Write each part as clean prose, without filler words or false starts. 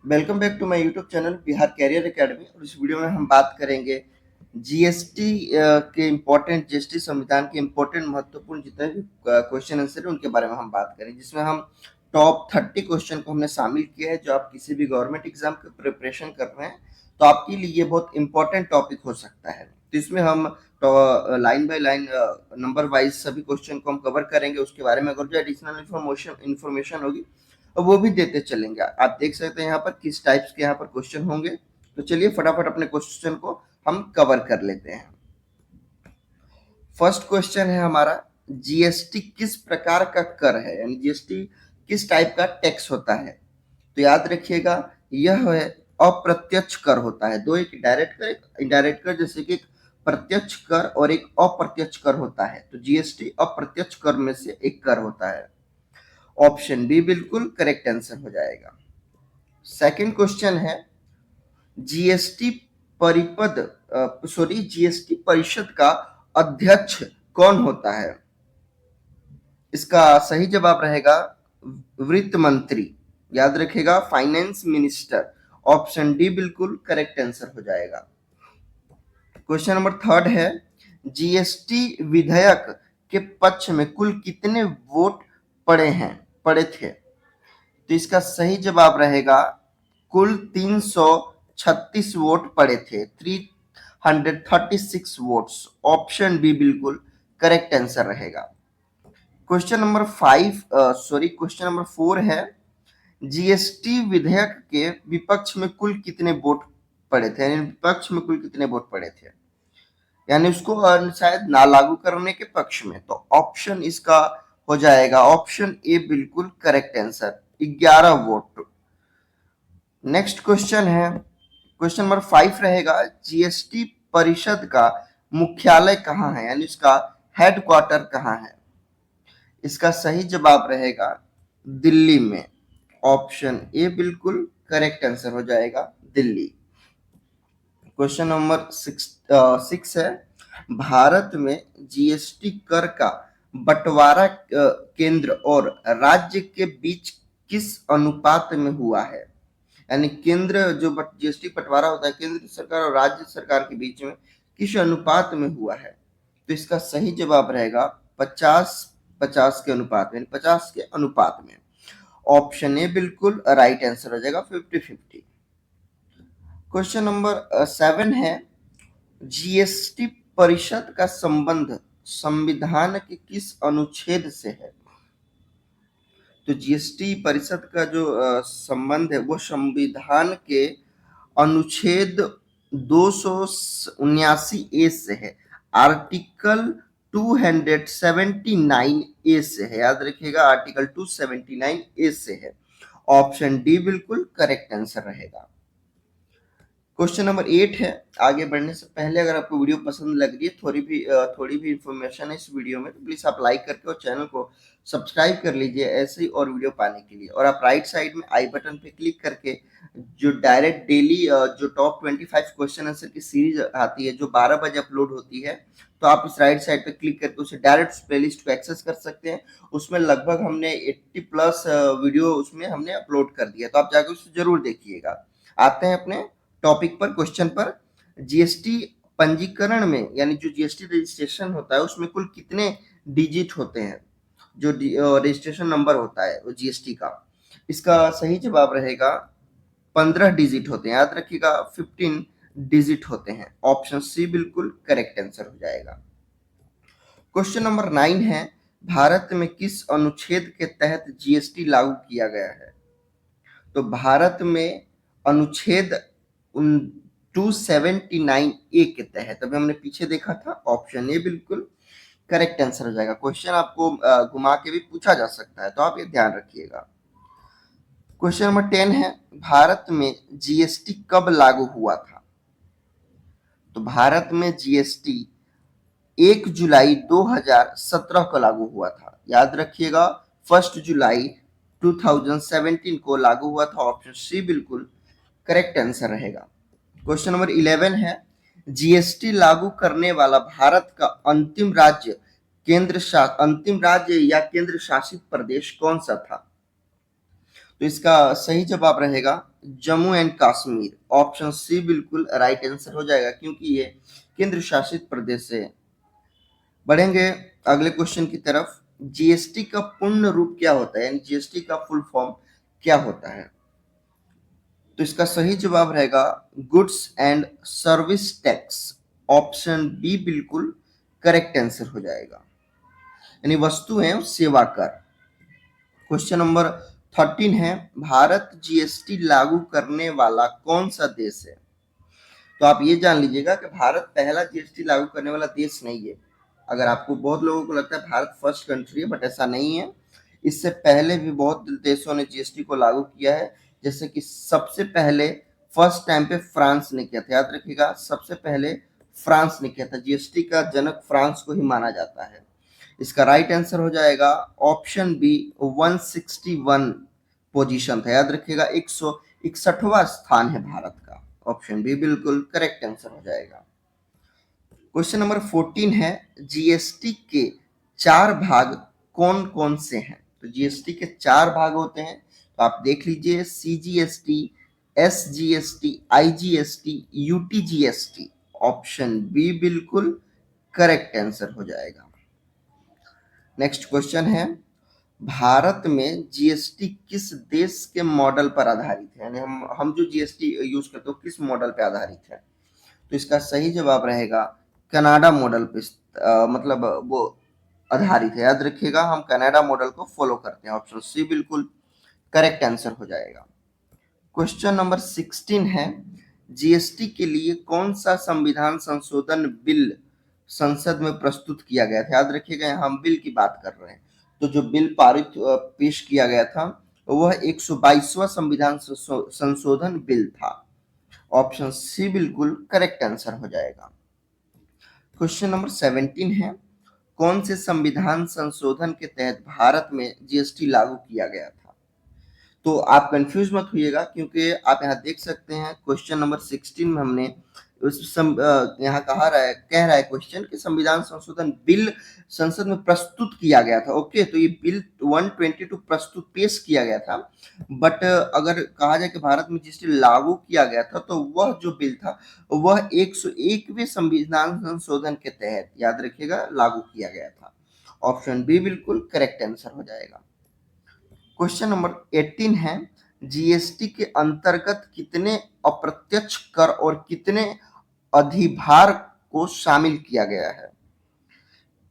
Welcome back to my YouTube channel Bihar career academy. और इस video में हम बात करेंगे जीएसटी के इम्पोर्टेंट जीएसटी संविधान के इम्पोर्टेंट महत्वपूर्ण जितने भी क्वेश्चन आंसर है उनके बारे में हम बात करेंगे, जिसमें हम टॉप 30 क्वेश्चन को हमने शामिल किया है। जो आप किसी भी गवर्नमेंट एग्जाम की प्रिपरेशन कर रहे हैं तो आपके लिए ये बहुत इंपॉर्टेंट टॉपिक हो सकता है। तो इसमें हम line by line number wise सभी क्वेश्चन को हम कवर करेंगे। उसके बारे में अगर जो एडिशनल इन्फॉर्मेशन होगी वो भी देते चलेंगे। आप देख सकते हैं यहाँ पर किस टाइप्स के यहाँ पर क्वेश्चन होंगे। तो चलिए फटाफट अपने क्वेश्चन को हम कवर कर लेते हैं। फर्स्ट क्वेश्चन है हमारा, जीएसटी किस प्रकार का कर है, यानी जीएसटी किस टाइप का टैक्स होता है। तो याद रखिएगा, यह है अप्रत्यक्ष कर होता है। दो, एक डायरेक्ट कर, एक इनडायरेक्ट कर। जैसे कि एक प्रत्यक्ष कर और एक अप्रत्यक्ष कर होता है, तो जीएसटी अप्रत्यक्ष कर में से एक कर होता है। ऑप्शन बी बिल्कुल करेक्ट आंसर हो जाएगा। सेकंड क्वेश्चन है, जीएसटी जीएसटी परिषद का अध्यक्ष कौन होता है। इसका सही जवाब रहेगा वित्त मंत्री। याद रखिएगा, फाइनेंस मिनिस्टर। ऑप्शन डी बिल्कुल करेक्ट आंसर हो जाएगा। क्वेश्चन नंबर थर्ड है, जीएसटी विधेयक के पक्ष में कुल कितने वोट पड़े थे। तो इसका सही जवाब रहेगा कुल 336 वोट पड़े थे, 336 वोट्स। ऑप्शन बी बिल्कुल करेक्ट आंसर रहेगा। क्वेश्चन नंबर क्वेश्चन नंबर 4 है, जीएसटी विधेयक के विपक्ष में कुल कितने वोट पड़े थे, यानी विपक्ष में कुल कितने वोट पड़े थे, यानी उसको शायद ना लागू करने के पक्ष में। तो ऑप्शन इसका हो जाएगा ऑप्शन ए बिल्कुल correct answer, 11 vote. Next question है, क्वेश्चन नंबर 5 रहेगा, जीएसटी परिषद का मुख्यालय कहाँ है, यानी इसका हेडक्वार्टर कहाँ है। इसका सही जवाब रहेगा दिल्ली में। ऑप्शन ए बिल्कुल करेक्ट आंसर हो जाएगा, दिल्ली। क्वेश्चन नंबर 6 है, भारत में जीएसटी कर का बंटवारा केंद्र और राज्य के बीच किस अनुपात में हुआ है, यानी केंद्र जो जीएसटी बंटवारा होता है केंद्र सरकार और राज्य सरकार के बीच में किस अनुपात में हुआ है। तो इसका सही जवाब रहेगा 50-50 के अनुपात में, 50 के अनुपात में। ऑप्शन ए बिल्कुल राइट आंसर हो जाएगा, 50-50। क्वेश्चन नंबर 7 है, जीएसटी परिषद का संबंध संविधान के किस अनुच्छेद से है। तो जीएसटी परिषद का जो संबंध है वो संविधान के अनुच्छेद 279 ए से है, आर्टिकल 279 ए से है। याद रखिएगा, आर्टिकल 279 ए से है। ऑप्शन डी बिल्कुल करेक्ट आंसर रहेगा। क्वेश्चन नंबर 8 है, आगे बढ़ने से पहले अगर आपको वीडियो पसंद लग रही है, थोड़ी भी इंफॉर्मेशन है इस वीडियो में, तो प्लीज आप लाइक करके और चैनल को सब्सक्राइब कर लीजिए ऐसे ही और वीडियो पाने के लिए। और आप राइट साइड में आई बटन पे क्लिक करके जो डायरेक्ट डेली जो टॉप 25 क्वेश्चन आंसर की सीरीज आती है जो 12 बजे अपलोड होती है, तो आप इस राइट साइड पे क्लिक करके उसे डायरेक्ट प्लेलिस्ट को एक्सेस कर सकते हैं। उसमें लगभग हमने 80 प्लस वीडियो उसमें हमने अपलोड कर दिया, तो आप जाकर उसे जरूर देखिएगा। आते हैं अपने टॉपिक पर, क्वेश्चन पर। जीएसटी पंजीकरण में, यानी जो जीएसटी रजिस्ट्रेशन होता है उसमें कुल कितने डिजिट होते हैं, जो रजिस्ट्रेशन नंबर होता है वो जीएसटी का। इसका सही जवाब रहेगा 15 डिजिट होते हैं। याद रखिएगा 15 डिजिट होते हैं। ऑप्शन सी बिल्कुल करेक्ट आंसर हो जाएगा। क्वेश्चन नंबर 9 है, भारत में किस अनुच्छेद के तहत जीएसटी लागू किया गया है। तो भारत में अनुच्छेद 279 ए के तहत, अभी हमने पीछे देखा था। ऑप्शन ए बिल्कुल करेक्ट आंसर हो जाएगा। क्वेश्चन आपको घुमा के भी पूछा जा सकता है, तो आप ये ध्यान रखिएगा। क्वेश्चन नंबर 10 है, भारत में जीएसटी कब लागू हुआ था। तो भारत में जीएसटी 1 जुलाई 2017 को लागू हुआ था। याद रखिएगा 1 जुलाई 2017 को लागू हुआ था। ऑप्शन सी बिल्कुल करेक्ट आंसर रहेगा। क्वेश्चन नंबर 11 है, जीएसटी लागू करने वाला भारत का अंतिम राज्य या केंद्र शासित प्रदेश कौन सा था। तो इसका सही जवाब रहेगा Jammu and Kashmir. Option C बिल्कुल राइट आंसर हो जाएगा, क्योंकि ये केंद्र शासित प्रदेश है। बढ़ेंगे अगले क्वेश्चन की तरफ। जीएसटी का पूर्ण रूप क्या होता है, यानी जीएसटी का फुल फॉर्म क्या होता है? तो इसका सही जवाब रहेगा goods and service tax. Option B बिल्कुल करेक्ट आंसर हो जाएगा, यानी वस्तु एवं सेवा कर। क्वेश्चन नंबर 13 है, भारत जीएसटी लागू करने वाला कौन सा देश है? तो आप ये जान लीजिएगा कि भारत पहला जीएसटी लागू करने वाला देश नहीं है। अगर आपको, बहुत लोगों को लगता है भारत फर्स्ट कंट्री है, बट ऐसा नहीं है। इससे पहले भी बहुत देशों ने जीएसटी को लागू किया है। जैसे कि सबसे पहले फर्स्ट टाइम पे फ्रांस ने किया था, याद रखिएगा, सबसे पहले फ्रांस ने किया था। जीएसटी का जनक फ्रांस को ही माना जाता है। इसका राइट आंसर हो जाएगा ऑप्शन बी 161 पोजीशन था, याद रखिएगा 161वां स्थान है भारत का। ऑप्शन बी बिल्कुल करेक्ट आंसर हो जाएगा। क्वेश्चन नंबर 14 है, जीएसटी के 4 भाग कौन कौन से हैं? तो जीएसटी के 4 भाग होते हैं, तो आप देख लीजिए, CGST, SGST, IGST, UTGST. Option B बिल्कुल करेक्ट आंसर हो जाएगा। नेक्स्ट क्वेश्चन है, भारत में जीएसटी किस देश के मॉडल पर आधारित है, यानी हम जो जीएसटी यूज करते हैं किस मॉडल पे आधारित है? तो इसका सही जवाब रहेगा कनाडा मॉडल पे, मतलब वो आधारित है। याद रखिएगा, हम कनाडा मॉडल को फॉलो करते हैं। ऑप्शन सी बिल्कुल करेक्ट आंसर हो जाएगा। क्वेश्चन नंबर 16 है, जीएसटी के लिए कौन सा संविधान संशोधन बिल संसद में प्रस्तुत किया गया था? याद रखिएगा, यहाँ हम बिल की बात कर रहे हैं। तो जो बिल पारित पेश किया गया था वह 122वां संविधान संशोधन बिल था। ऑप्शन सी बिल्कुल करेक्ट आंसर हो जाएगा। क्वेश्चन नंबर 17 है, कौन से संविधान संशोधन के तहत भारत में जीएसटी लागू किया गया था? तो आप कंफ्यूज मत होइएगा, क्योंकि आप यहाँ देख सकते हैं क्वेश्चन नंबर 16 में हमने यहाँ कह रहा है क्वेश्चन कि संविधान संशोधन बिल संसद में प्रस्तुत किया गया था। ओके, तो ये बिल 122 प्रस्तुत पेश किया गया था, बट अगर कहा जाए कि भारत में जिससे लागू किया गया था, तो वह जो बिल था वह 101वें संविधान संशोधन के तहत, याद रखिएगा, लागू किया गया था। ऑप्शन बी बिल्कुल करेक्ट आंसर हो जाएगा। क्वेश्चन नंबर 18 है, जीएसटी के अंतर्गत कितने अप्रत्यक्ष कर और कितने अधिभार को शामिल किया गया है?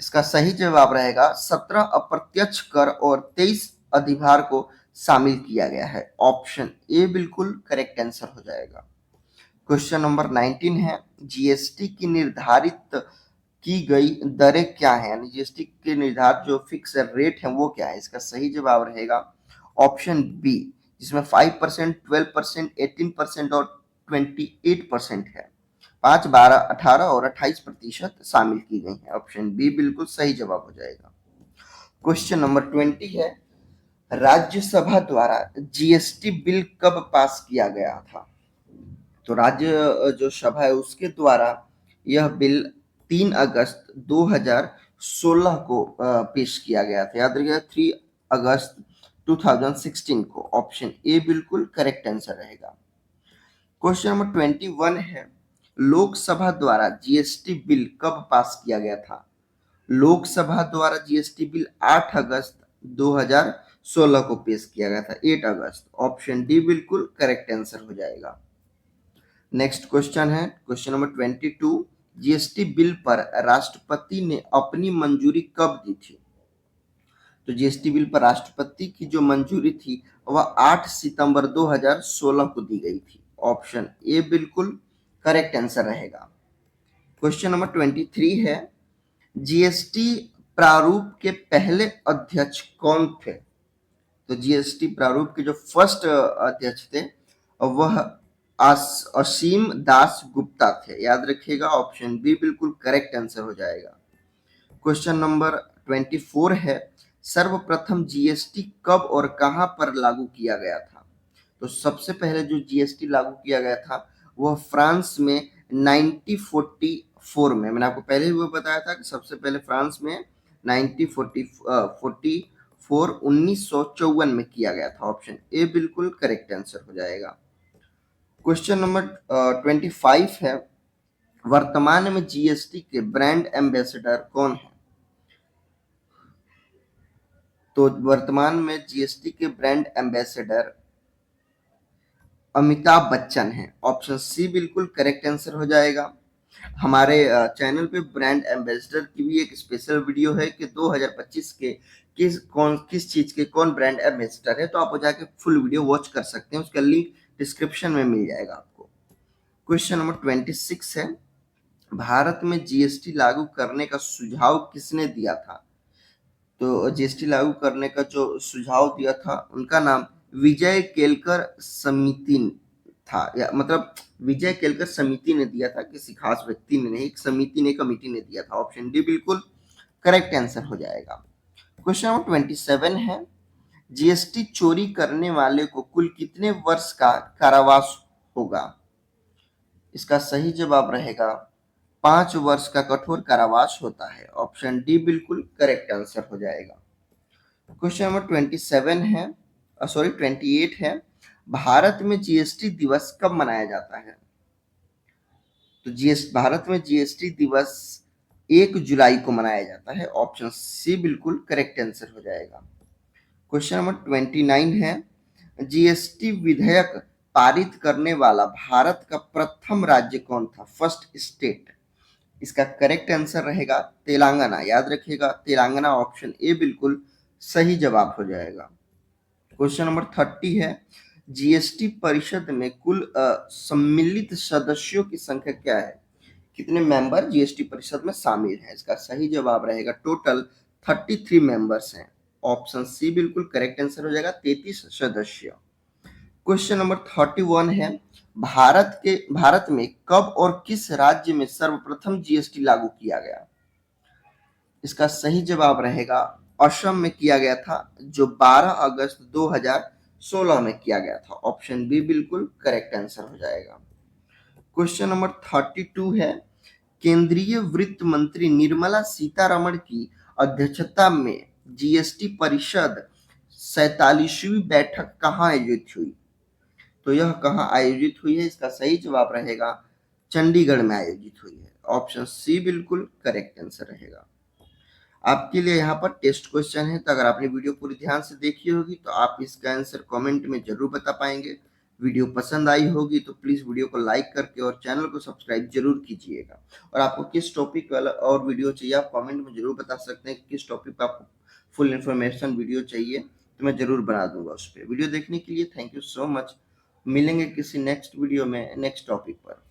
इसका सही जवाब रहेगा 17 अप्रत्यक्ष कर और 23 अधिभार को शामिल किया गया है। ऑप्शन ए बिल्कुल करेक्ट आंसर हो जाएगा। क्वेश्चन नंबर 19 है, जीएसटी की निर्धारित की गई दरें क्या है, यानी जीएसटी के निर्धारित जो फिक्स रेट है वो क्या है? इसका सही जवाब रहेगा ऑप्शन बी, जिसमें 5%, 12%, 18% और 28% है। 5, 12, 18 और 28% शामिल की गई है। ऑप्शन बी बिल्कुल सही जवाब हो जाएगा। क्वेश्चन नंबर 20 है, राज्यसभा द्वारा जीएसटी बिल कब पास किया गया था? तो राज्य जो सभा है उसके द्वारा यह बिल 3 अगस्त 2016 को पेश किया गया था। याद रखिएगा, 3 अगस्त 2016 को। ऑप्शन ए बिल्कुल करेक्ट आंसर रहेगा। क्वेश्चन नंबर 21 है, लोकसभा द्वारा जीएसटी बिल कब पास किया गया था? लोकसभा द्वारा जीएसटी बिल 8 अगस्त 2016 को पेश किया गया था, 8 अगस्त। ऑप्शन डी बिल्कुल करेक्ट आंसर हो जाएगा। नेक्स्ट क्वेश्चन है क्वेश्चन नंबर 22, जीएसटी बिल पर राष्ट्रपति ने अपनी मंजूरी कब दी थी? तो जीएसटी बिल पर राष्ट्रपति की जो मंजूरी थी वह 8 सितंबर 2016 को दी गई थी। ऑप्शन ए बिल्कुल करेक्ट आंसर रहेगा। क्वेश्चन नंबर 23 है, जीएसटी प्रारूप के पहले अध्यक्ष कौन थे? तो जीएसटी प्रारूप के जो फर्स्ट अध्यक्ष थे वह असीम दास गुप्ता थे। याद रखिएगा, ऑप्शन बी बिल्कुल करेक्ट आंसर हो जाएगा। क्वेश्चन नंबर 24 है, सर्वप्रथम जीएसटी कब और कहां पर लागू किया गया था? तो सबसे पहले जो जीएसटी लागू किया गया था वह फ्रांस में 1944 में। मैंने आपको पहले ही वो बताया था कि सबसे पहले फ्रांस में 1944 4 1954 में किया गया था। ऑप्शन ए बिल्कुल करेक्ट आंसर हो जाएगा। क्वेश्चन नंबर 25 है, वर्तमान में जीएसटी के ब्रांड एम्बेसडर कौन है? तो वर्तमान में जीएसटी के ब्रांड एम्बेसडर अमिताभ बच्चन हैं। ऑप्शन सी बिल्कुल करेक्ट आंसर हो जाएगा। हमारे चैनल पे ब्रांड एम्बेसडर की भी एक स्पेशल वीडियो है कि 2025 के किस चीज के कौन ब्रांड एम्बेसडर है, तो आप जाके फुल वीडियो वॉच कर सकते हैं, उसका लिंक डिस्क्रिप्शन में मिल जाएगा आपको। क्वेश्चन नंबर 26 है, भारत में जीएसटी लागू करने का सुझाव किसने दिया था? तो जीएसटी लागू करने का जो सुझाव दिया था उनका नाम विजय केलकर समिति था, या मतलब विजय केलकर समिति ने दिया था, किसी खास व्यक्ति ने नहीं, एक समिति ने, कमिटी ने दिया था। ऑप्शन डी बिल्कुल करेक्ट आंसर हो जाएगा। क्वेश्चन नंबर 27 है, जीएसटी चोरी करने वाले को कुल कितने वर्ष का कारावास होगा? इसका सही जवाब रहेगा 5 वर्ष का कठोर कारावास होता है। ऑप्शन डी बिल्कुल करेक्ट आंसर हो जाएगा। क्वेश्चन नंबर 28 है, भारत में जीएसटी दिवस कब मनाया जाता है? तो भारत में जीएसटी दिवस 1 जुलाई को मनाया जाता है। ऑप्शन सी बिल्कुल करेक्ट आंसर हो जाएगा। क्वेश्चन नंबर 29 है, जीएसटी विधेयक पारित करने वाला भारत का प्रथम राज्य कौन था? First state. इसका करेक्ट आंसर रहेगा तेलंगाना। याद रखिएगा तेलंगाना। ऑप्शन ए बिल्कुल सही जवाब हो जाएगा। क्वेश्चन नंबर 30 है, जीएसटी परिषद में कुल सम्मिलित सदस्यों की संख्या क्या है? कितने मेंबर जीएसटी परिषद में शामिल हैं? इसका सही जवाब रहेगा टोटल 33 मेंबर्स हैं। ऑप्शन सी बिल्कुल करेक्ट आंसर हो जाएगा, 33 सदस्य। क्वेश्चन नंबर 31 है, भारत में कब और किस राज्य में सर्वप्रथम जीएसटी लागू किया गया? इसका सही जवाब रहेगा असम में किया गया था, जो 12 अगस्त 2016 में किया गया था। ऑप्शन बी बिल्कुल करेक्ट आंसर हो जाएगा। क्वेश्चन नंबर 32 है, केंद्रीय वित्त मंत्री निर्मला सीतारमण की अध्यक्षता में जीएसटी परिषद 47वीं बैठक कहाँ आयोजित हुई? तो यह कहाँ आयोजित हुई है? इसका सही जवाब रहेगा चंडीगढ़ में आयोजित हुई है। ऑप्शन सी बिल्कुल करेक्ट आंसर रहेगा। आपके लिए यहाँ पर टेस्ट क्वेश्चन है, तो अगर आपने वीडियो पूरी ध्यान से देखी होगी तो आप इसका आंसर कमेंट में जरूर बता पाएंगे। वीडियो पसंद आई होगी तो प्लीज वीडियो को लाइक करके और चैनल को सब्सक्राइब जरूर कीजिएगा। और आपको किस टॉपिक वाला और वीडियो चाहिए आप कमेंट में जरूर बता सकते हैं कि किस टॉपिक पर आपको फुल इन्फॉर्मेशन वीडियो चाहिए, तो मैं जरूर बना दूंगा उस पर। वीडियो देखने के लिए थैंक यू सो मच। मिलेंगे किसी नेक्स्ट वीडियो में नेक्स्ट टॉपिक पर।